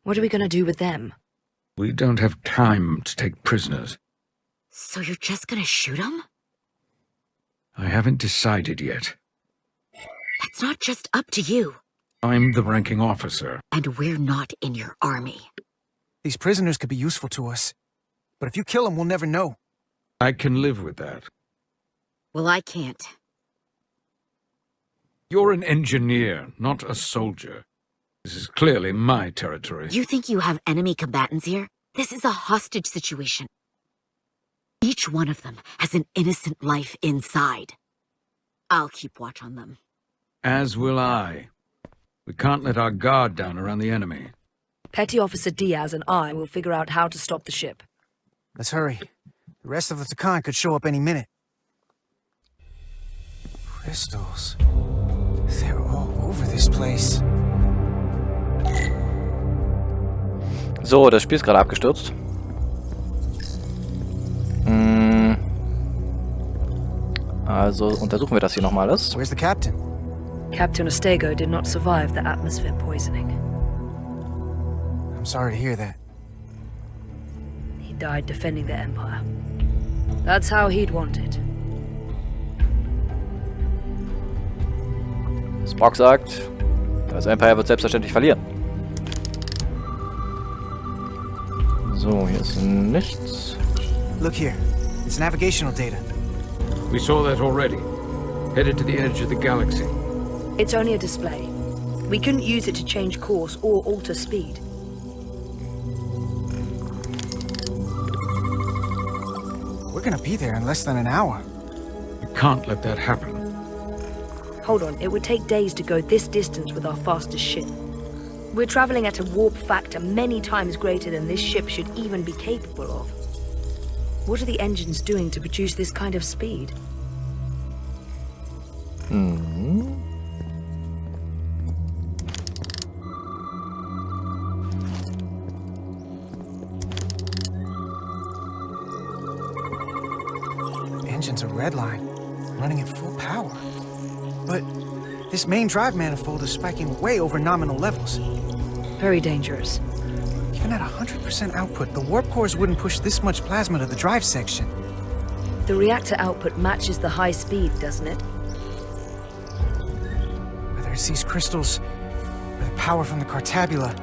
What are we gonna do with them? We don't have time to take prisoners. So you're just gonna shoot them? I haven't decided yet. That's not just up to you. I'm the ranking officer. And we're not in your army. These prisoners could be useful to us. But if you kill them, we'll never know. I can live with that. Well, I can't. You're an engineer, not a soldier. This is clearly my territory. You think you have enemy combatants here? This is a hostage situation. Each one of them has an innocent life inside. I'll keep watch on them. As will I. We can't let our guard down around the enemy. Petty Officer Diaz and I will figure out how to stop the ship. Let's hurry. The rest of the Takan could show up any minute. Crystals. They're all over this place. So, das Spiel ist gerade abgestürzt. Also untersuchen wir das hier nochmal alles. Where's the captain? Captain Ostego did not survive the atmosphere poisoning. I'm sorry to hear that. He died defending the Empire. That's how he'd want it. Spock sagt, das Empire wird selbstverständlich verlieren. So, hier ist nichts. Look here. It's navigational data. We saw that already. Headed to the edge of the galaxy. It's only a display. We couldn't use it to change course or alter speed. We're gonna be there in less than an hour. We can't let that happen. Hold on, it would take days to go this distance with our fastest ship. We're traveling at a warp factor many times greater than this ship should even be capable of. What are the engines doing to produce this kind of speed? Engine's a red line, running at full power. But this main drive manifold is spiking way over nominal levels. Very dangerous. Even at 100% output, the warp cores wouldn't push this much plasma to the drive section. The reactor output matches the high speed, doesn't it? Whether it's these crystals or the power from the Cartabula,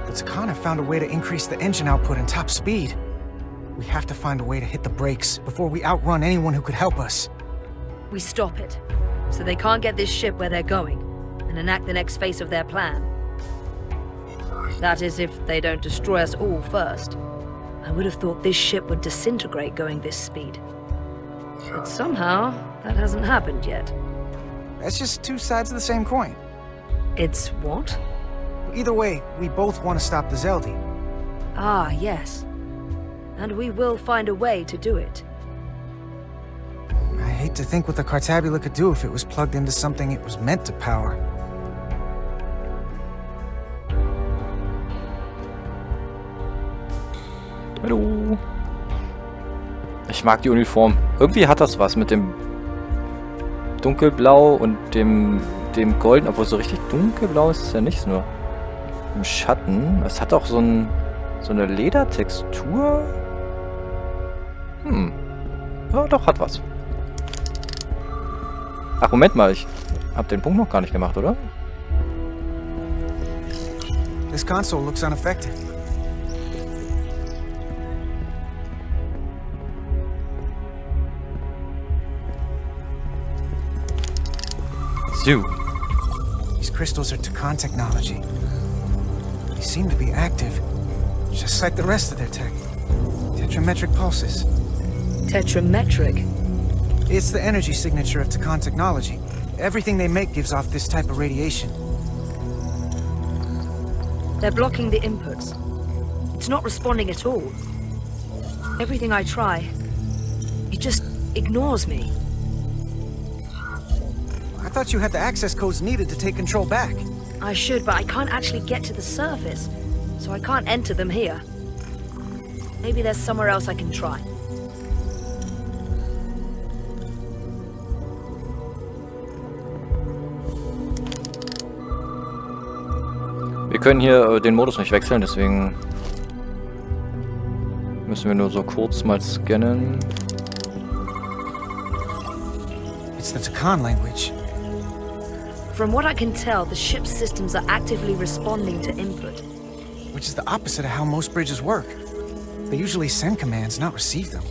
the Takan have found a way to increase the engine output and top speed. We have to find a way to hit the brakes before we outrun anyone who could help us. We stop it, so they can't get this ship where they're going, and enact the next phase of their plan. That is, if they don't destroy us all first. I would have thought this ship would disintegrate going this speed. But somehow, that hasn't happened yet. That's just two sides of the same coin. It's what? Either way, we both want to stop the Zeldi. Ah, yes. And we will find a way to do it. I hate to think what the Cartabula could do if it was plugged into something it was meant to power. Hallo. Ich mag die Uniform. Irgendwie hat das was mit dem dunkelblau und dem golden, obwohl so richtig dunkelblau ist es ja nicht, nur im Schatten. Es hat auch so eine Ledertextur. Ja, doch, hat was. Ach, Moment mal, ich habe den Punkt noch gar nicht gemacht, oder? This console looks unaffected. So. These crystals are Takan technology. They seem to be active, just like the rest of their tech. Tetrametric pulses. Tetrametric? It's the energy signature of Takan technology. Everything they make gives off this type of radiation. They're blocking the inputs. It's not responding at all. Everything I try, it just ignores me. I thought you had the access codes needed to take control back. I should, but I can't actually get to the surface, so I can't enter them here. Maybe there's somewhere else I can try. Wir können hier den Modus nicht wechseln, deswegen müssen wir nur so kurz mal scannen. It's the Takan language. From what I can tell, the ship's systems are actively responding to input. Which is the opposite of how most bridges work. They usually send commands, not receive them.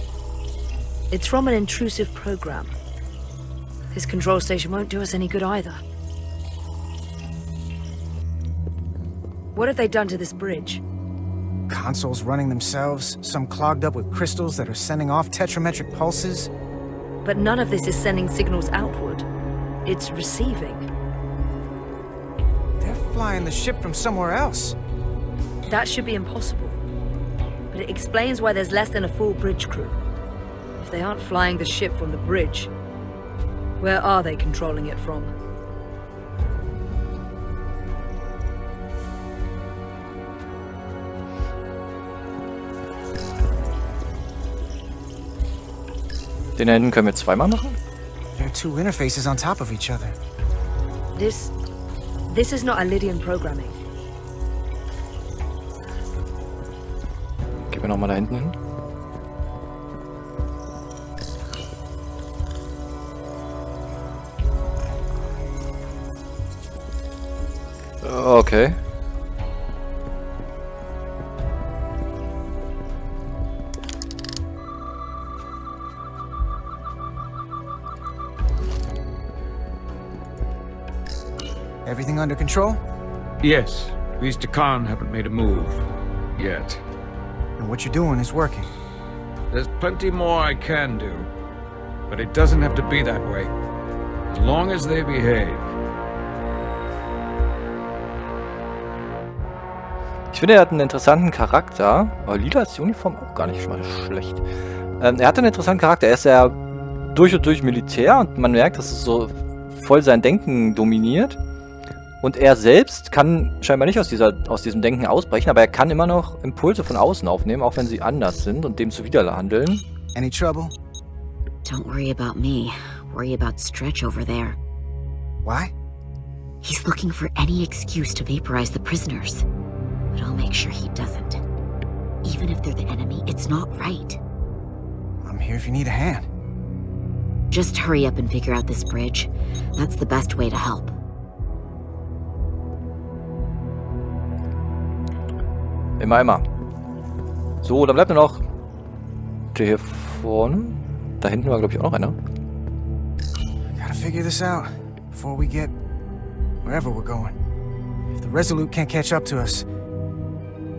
It's from an intrusive program. This control station won't do us any good either. What have they done to this bridge? Consoles running themselves, some clogged up with crystals that are sending off tetrametric pulses. But none of this is sending signals outward. It's receiving. They're flying the ship from somewhere else. That should be impossible. But it explains why there's less than a full bridge crew. If they aren't flying the ship from the bridge, where are they controlling it from? Den da hinten können wir zweimal machen? There are two interfaces on top of each other. This is not Lydian programming. Gehen wir nochmal da hinten hin. Okay. Everything under control? Yes, these Takan haven't made a move. Yet. And what you're doing is working. There's plenty more I can do. But it doesn't have to be that way. As long as they behave. Ich finde, er hat einen interessanten Charakter. Aber lila ist die Uniform auch gar nicht mal schlecht. Er hat einen interessanten Charakter. Er ist ja durch und durch Militär und man merkt, dass es so voll sein Denken dominiert. Und er selbst kann scheinbar nicht aus diesem Denken ausbrechen, aber er kann immer noch Impulse von außen aufnehmen, auch wenn sie anders sind und dem zuwider handeln. Any trouble? Don't worry about me. Worry about Stretch over there. Why? He's looking for any excuse to vaporize the prisoners. But I'll make sure he doesn't. Even if they're the enemy, it's not right. I'm here if you need a hand. Just hurry up and figure out this bridge. That's the best way to help. Immer, immer. So, dann bleibt nur noch der hier vorne. Da hinten war, glaube ich, auch noch einer. Gotta figure this out before we get wherever we're going. If the Resolute can't catch up to us,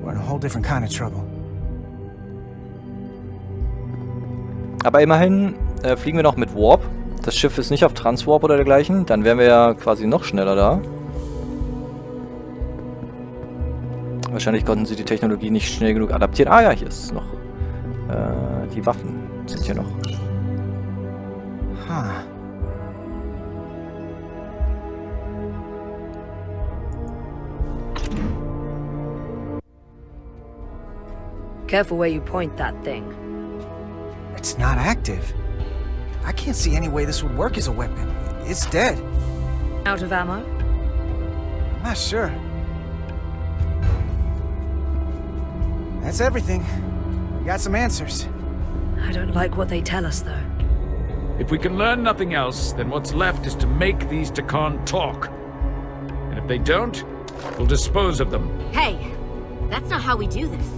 we're in a whole different kind of trouble. Aber immerhin fliegen wir noch mit Warp. Das Schiff ist nicht auf Transwarp oder dergleichen. Dann wären wir ja quasi noch schneller da. Wahrscheinlich konnten sie die Technologie nicht schnell genug adaptieren. Ah ja, hier ist es noch. Die Waffen sind hier noch. Huh. Careful where you point that thing. It's not active. I can't see any way this would work as a weapon. It's dead. Out of ammo? I'm not sure. That's everything. We got some answers. I don't like what they tell us, though. If we can learn nothing else, then what's left is to make these Takan talk. And if they don't, we'll dispose of them. Hey, that's not how we do this.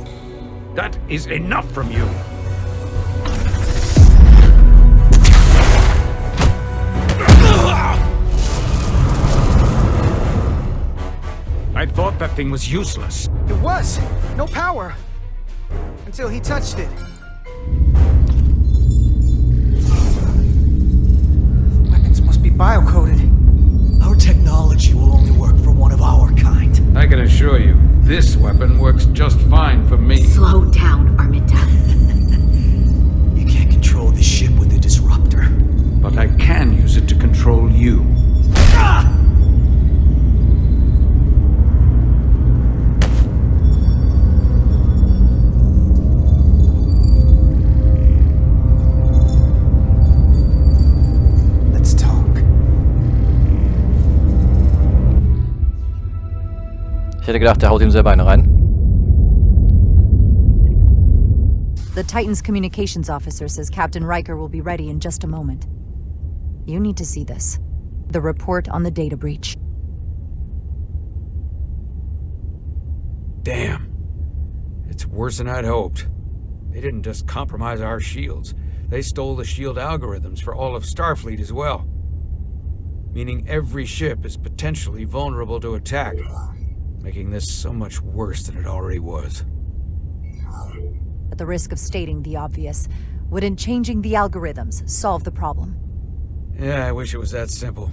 That is enough from you. I thought that thing was useless. It was. No power. Until he touched it. The weapons must be biocoded. Our technology will only work for one of our kind. I can assure you, this weapon works just fine for me. Slow down, Arminta. You can't control the ship with a disruptor. But I can use it to control you. Ah! Ich hätte gedacht, der haut ihm selber eine rein. The Titan's communications officer says Captain Riker will be ready in just a moment. You need to see this. The report on the data breach. Damn. It's worse than I'd hoped. They didn't just compromise our shields. They stole the shield algorithms for all of Starfleet as well. Meaning every ship is potentially vulnerable to attack, making this so much worse than it already was. At the risk of stating the obvious, wouldn't changing the algorithms solve the problem? Yeah, I wish it was that simple.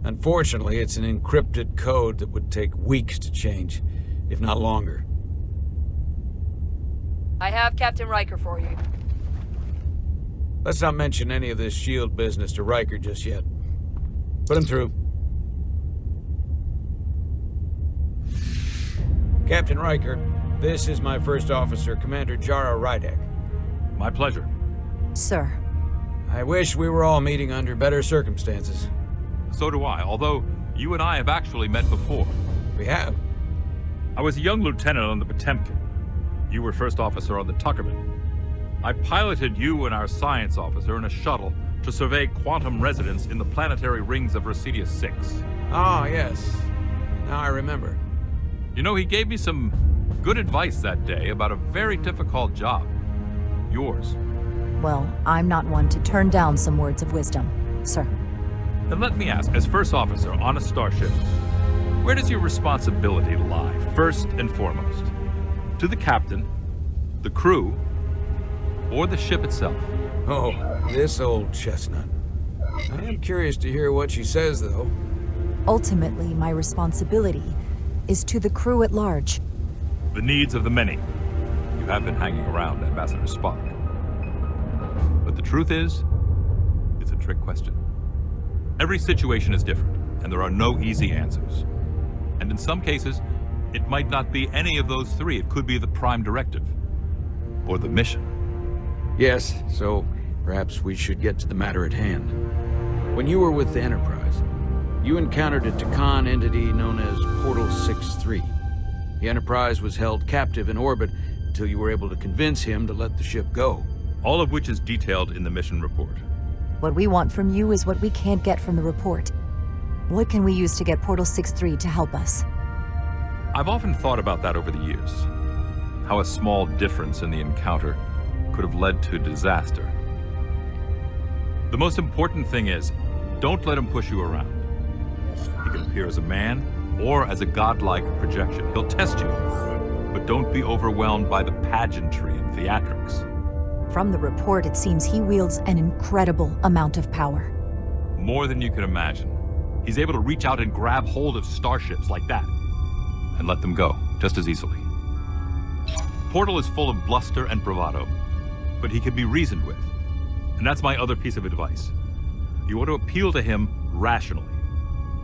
Unfortunately, it's an encrypted code that would take weeks to change, if not longer. I have Captain Riker for you. Let's not mention any of this shield business to Riker just yet. Put him through. Captain Riker, this is my first officer, Commander Jara Rydek. My pleasure. Sir. I wish we were all meeting under better circumstances. So do I, although you and I have actually met before. We have. I was a young lieutenant on the Potemkin. You were first officer on the Tuckerman. I piloted you and our science officer in a shuttle to survey quantum resonance in the planetary rings of Residius 6. Ah, yes. Now I remember. You know, he gave me some good advice that day about a very difficult job. Yours. Well, I'm not one to turn down some words of wisdom, sir. And let me ask, as first officer on a starship, where does your responsibility lie, first and foremost? To the captain, the crew, or the ship itself? Oh, this old chestnut. I am curious to hear what she says, though. Ultimately, my responsibility is to the crew at large. The needs of the many. You have been hanging around Ambassador Spock. But the truth is, it's a trick question. Every situation is different, and there are no easy answers. And in some cases, it might not be any of those three. It could be the prime directive, or the mission. Yes, so perhaps we should get to the matter at hand. When you were with the Enterprise, you encountered a Takan entity known as Portal 6-3. The Enterprise was held captive in orbit until you were able to convince him to let the ship go. All of which is detailed in the mission report. What we want from you is what we can't get from the report. What can we use to get Portal 6-3 to help us? I've often thought about that over the years. How a small difference in the encounter could have led to disaster. The most important thing is, don't let him push you around. He can appear as a man or as a godlike projection. He'll test you, but don't be overwhelmed by the pageantry and theatrics. From the report, it seems he wields an incredible amount of power. More than you can imagine. He's able to reach out and grab hold of starships like that, and let them go just as easily. Portal is full of bluster and bravado, but he can be reasoned with. And that's my other piece of advice. You want to appeal to him rationally.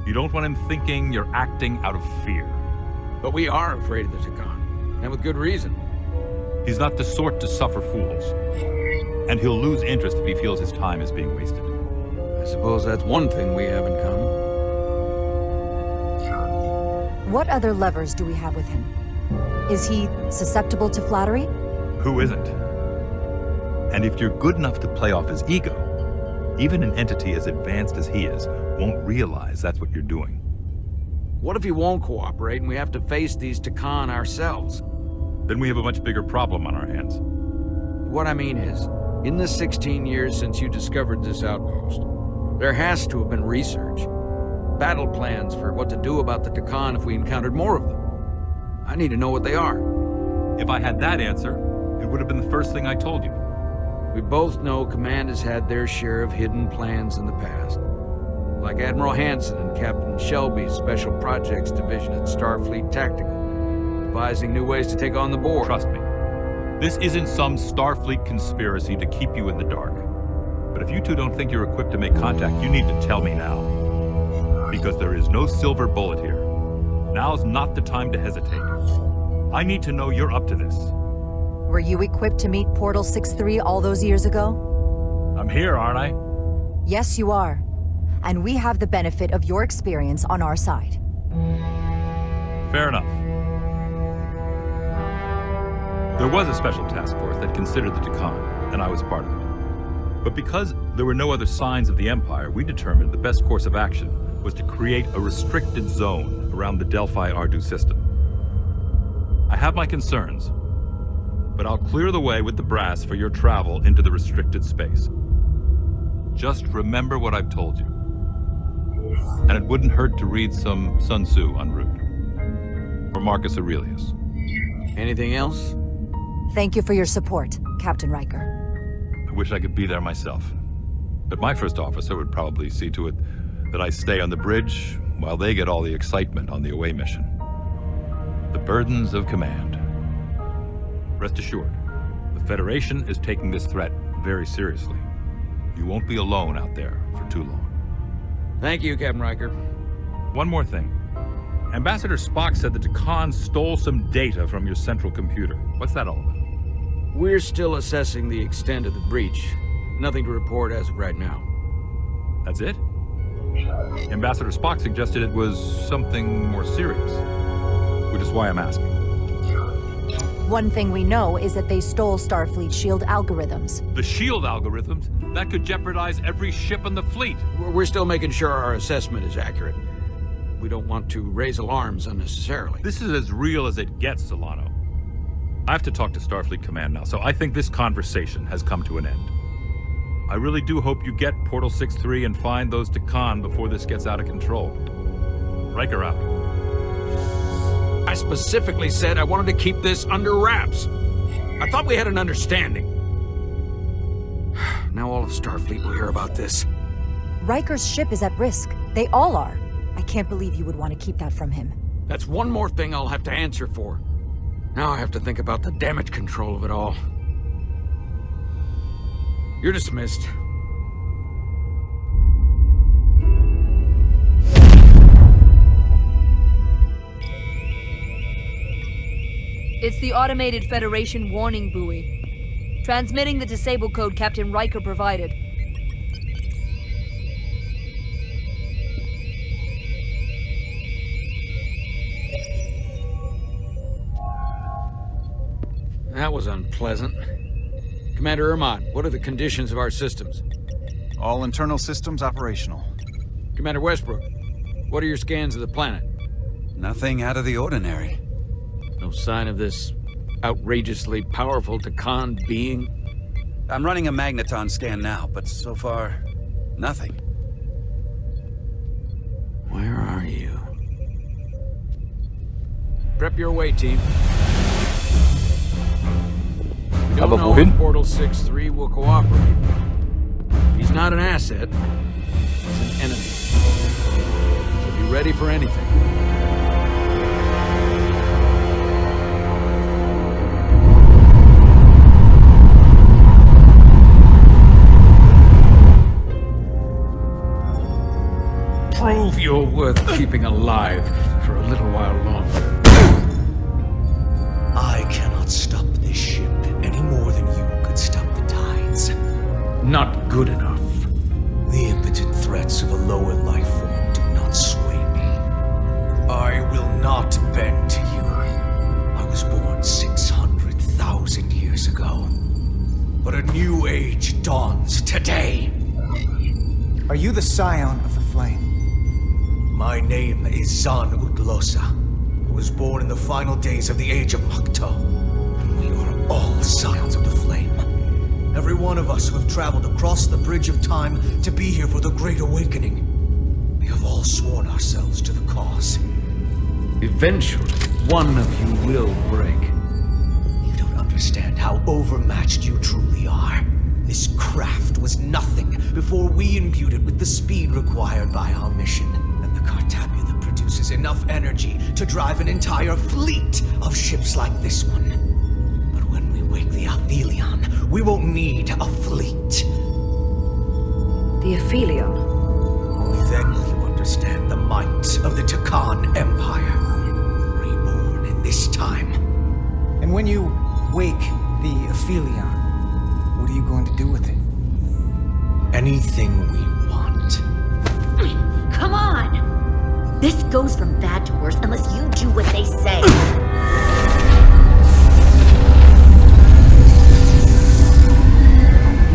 You don't want him thinking you're acting out of fear. But we are afraid of the Takan, and with good reason. He's not the sort to suffer fools. And he'll lose interest if he feels his time is being wasted. I suppose that's one thing we have in common. What other levers do we have with him? Is he susceptible to flattery? Who isn't? And if you're good enough to play off his ego, even an entity as advanced as he is won't realize that's what you're doing. What if he won't cooperate and we have to face these Takan ourselves? Then we have a much bigger problem on our hands. What I mean is, in the 16 years since you discovered this outpost, there has to have been research. Battle plans for what to do about the Takan if we encountered more of them. I need to know what they are. If I had that answer, it would have been the first thing I told you. We both know Command has had their share of hidden plans in the past. Like Admiral Hansen and Captain Shelby's Special Projects Division at Starfleet Tactical, devising new ways to take on the board. Trust me, this isn't some Starfleet conspiracy to keep you in the dark. But if you two don't think you're equipped to make contact, you need to tell me now. Because there is no silver bullet here. Now's not the time to hesitate. I need to know you're up to this. Were you equipped to meet Portal 6-3 all those years ago? I'm here, aren't I? Yes, you are. And we have the benefit of your experience on our side. Fair enough. There was a special task force that considered the Tikan, and I was part of it. But because there were no other signs of the Empire, we determined the best course of action was to create a restricted zone around the Delphi-Ardu system. I have my concerns, but I'll clear the way with the brass for your travel into the restricted space. Just remember what I've told you. And it wouldn't hurt to read some Sun Tzu en route. Or Marcus Aurelius. Anything else? Thank you for your support, Captain Riker. I wish I could be there myself. But my first officer would probably see to it that I stay on the bridge while they get all the excitement on the away mission. The burdens of command. Rest assured, the Federation is taking this threat very seriously. You won't be alone out there for too long. Thank you, Captain Riker. One more thing. Ambassador Spock said that Tikan stole some data from your central computer. What's that all about? We're still assessing the extent of the breach. Nothing to report as of right now. That's it? Ambassador Spock suggested it was something more serious, which is why I'm asking. One thing we know is that they stole Starfleet shield algorithms. The shield algorithms? That could jeopardize every ship in the fleet. We're still making sure our assessment is accurate. We don't want to raise alarms unnecessarily. This is as real as it gets, Solano. I have to talk to Starfleet Command now, so I think this conversation has come to an end. I really do hope you get Portal 6-3 and find those Tikan before this gets out of control. Riker out. I specifically said I wanted to keep this under wraps. I thought we had an understanding. Now all of Starfleet will hear about this. Riker's ship is at risk. They all are. I can't believe you would want to keep that from him. That's one more thing I'll have to answer for. Now I have to think about the damage control of it all. You're dismissed. It's the automated Federation warning buoy. Transmitting the disable code Captain Riker provided. That was unpleasant. Commander Ermont, what are the conditions of our systems? All internal systems operational. Commander Westbrook, what are your scans of the planet? Nothing out of the ordinary. No sign of this outrageously powerful Tikan being? I'm running a magneton scan now, but so far, nothing. Where are you? Prep your way, team. We don't Aber know wohin? if Portal 6-3 will cooperate. If he's not an asset, he's an enemy. So be ready for anything. Prove you're worth keeping alive for a little while longer. I cannot stop this ship any more than you could stop the tides. Not good enough. The impotent threats of a lower life form do not sway me. I will not bend to you. I was born 600,000 years ago. But a new age dawns today. Are you the scion of the flame? My name is Zan Utlosa. I was born in the final days of the age of Makto. And we are all scions of the flame. Every one of us who have traveled across the bridge of time to be here for the Great Awakening. We have all sworn ourselves to the cause. Eventually, one of you will break. You don't understand how overmatched you truly are. This craft was nothing before we imbued it with the speed required by our mission. And the Cartabula produces enough energy to drive an entire fleet of ships like this one. But when we wake the Aphelion, we won't need a fleet. The Aphelion? Only then will you understand the might of the Tikan Empire. Reborn in this time. And when you wake the Aphelion, what are you going to do with it? Anything we want. Come on! This goes from bad to worse unless you do what they say.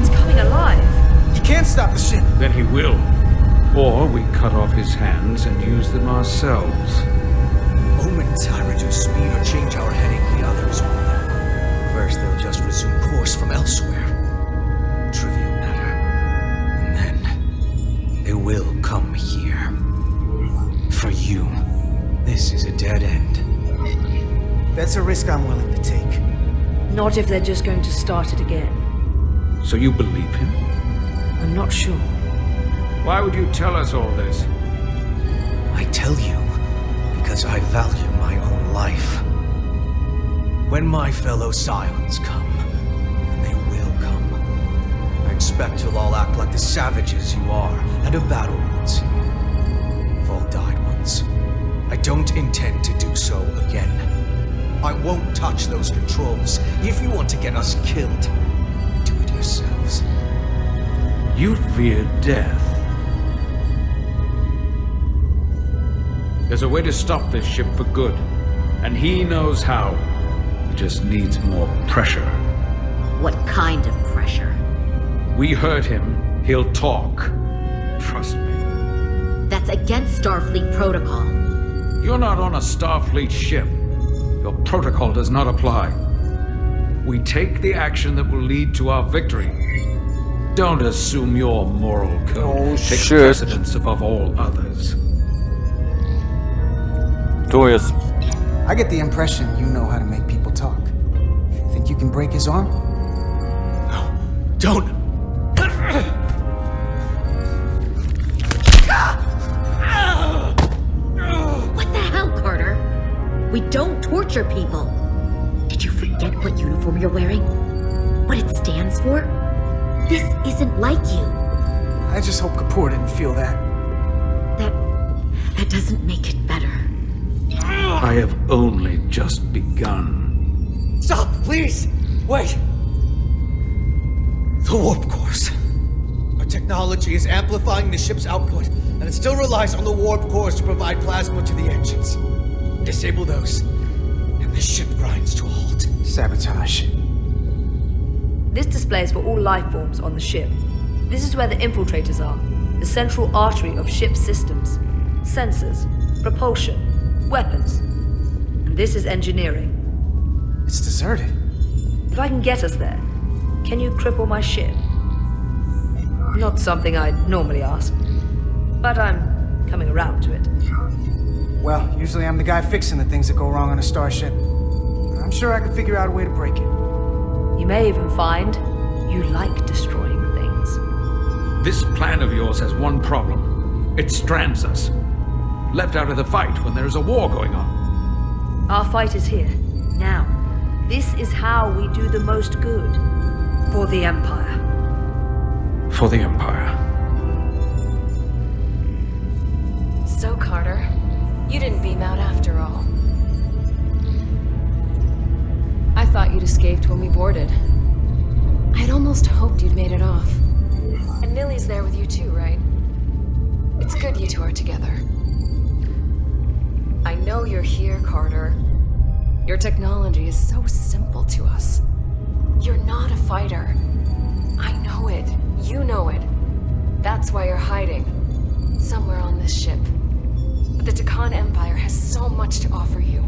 It's coming alive. He can't stop the ship. Then he will. Or we cut off his hands and use them ourselves. The moment I reduce speed or change our heading, the others will. First, they'll just resume course from elsewhere. Trivial matter. And then, they will come here. For you, this is a dead end. That's a risk I'm willing to take. Not if they're just going to start it again. So you believe him? I'm not sure. Why would you tell us all this? I tell you because I value my own life. When my fellow Scions come, and they will come, I expect you'll all act like the savages you are at a battle once. You've all died once. I don't intend to do so again. I won't touch those controls. If you want to get us killed, do it yourselves. You fear death. There's a way to stop this ship for good, and he knows how. He just needs more pressure. What kind of pressure? We hurt him, he'll talk. Trust me. That's against Starfleet protocol. You're not on a Starfleet ship. Your protocol does not apply. We take the action that will lead to our victory. Don't assume your moral code takes precedence above all others. Du jetzt. I get the impression you know how to make people talk. Think you can break his arm? No, don't! What the hell, Carter? We don't torture people. Did you forget what uniform you're wearing? What it stands for? This isn't like you. I just hope Kapoor didn't feel that. That doesn't make it better. I have only just begun. Stop, please! Wait! The warp cores. Our technology is amplifying the ship's output, and it still relies on the warp cores to provide plasma to the engines. Disable those, and the ship grinds to a halt. Sabotage. This displays for all life forms on the ship. This is where the infiltrators are, the central artery of ship systems, sensors, propulsion, weapons. And this is engineering. It's deserted. If I can get us there, can you cripple my ship? Not something I'd normally ask, but I'm coming around to it. Well, usually I'm the guy fixing the things that go wrong on a starship. I'm sure I could figure out a way to break it. You may even find you like destroying things. This plan of yours has one problem. It strands us. Left out of the fight when there is a war going on. Our fight is here, now. This is how we do the most good. For the Empire. For the Empire. So, Carter, you didn't beam out after all. I thought you'd escaped when we boarded. I had almost hoped you'd made it off. And Millie's there with you too, right? It's good you two are together. I know you're here, Carter. Your technology is so simple to us. You're not a fighter. I know it. You know it. That's why you're hiding. Somewhere on this ship. But the Takan Empire has so much to offer you.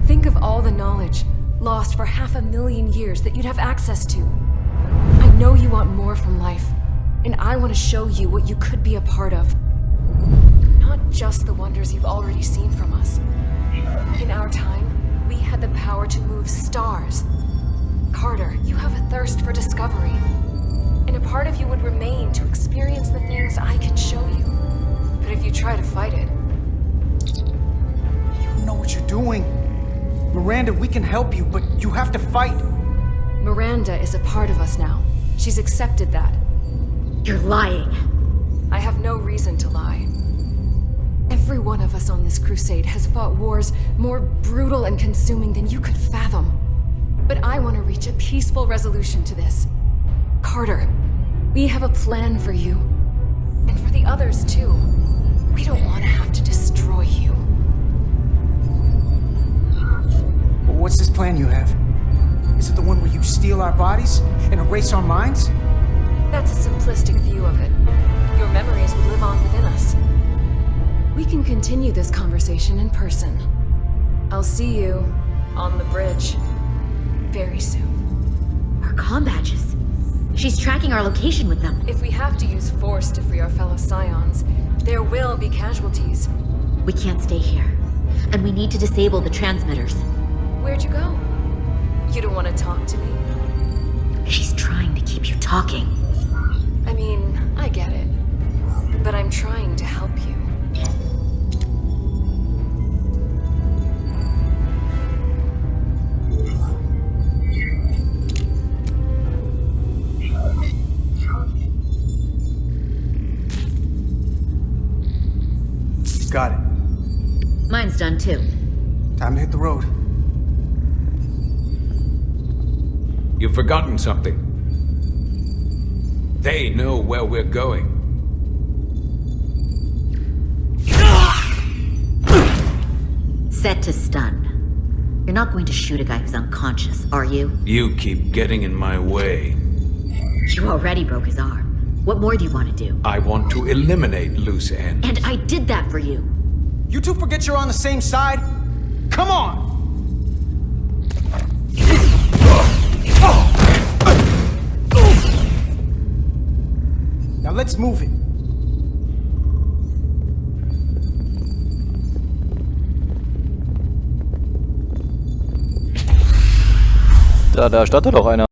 Think of all the knowledge lost for 500,000 years that you'd have access to. I know you want more from life, and I want to show you what you could be a part of. Not just the wonders you've already seen from us. In our time, we had the power to move stars. Carter, you have a thirst for discovery. And a part of you would remain to experience the things I can show you. But if you try to fight it... You don't know what you're doing. Miranda, we can help you, but you have to fight. Miranda is a part of us now. She's accepted that. You're lying. I have no reason to lie. Every one of us on this crusade has fought wars more brutal and consuming than you could fathom. But I want to reach a peaceful resolution to this. Carter, we have a plan for you. And for the others, too. We don't want to have to destroy you. what's this plan you have? Is it the one where you steal our bodies and erase our minds? That's a simplistic view of it. Your memories would live on within us. We can continue this conversation in person. I'll see you on the bridge very soon. Our comm badges. She's tracking our location with them. If we have to use force to free our fellow Scions, there will be casualties. We can't stay here. And we need to disable the transmitters. Where'd you go? You don't want to talk to me? She's trying to keep you talking. I mean, I get it. But I'm trying to help you. Got it. Mine's done too. Time to hit the road. You've forgotten something. They know where we're going. Set to stun. You're not going to shoot a guy who's unconscious, are you? You keep getting in my way. You already broke his arm. What more do you want to do? I want to eliminate loose ends. And I did that for you. You two forget you're on the same side? Come on! Now let's move it. Da startet doch einer.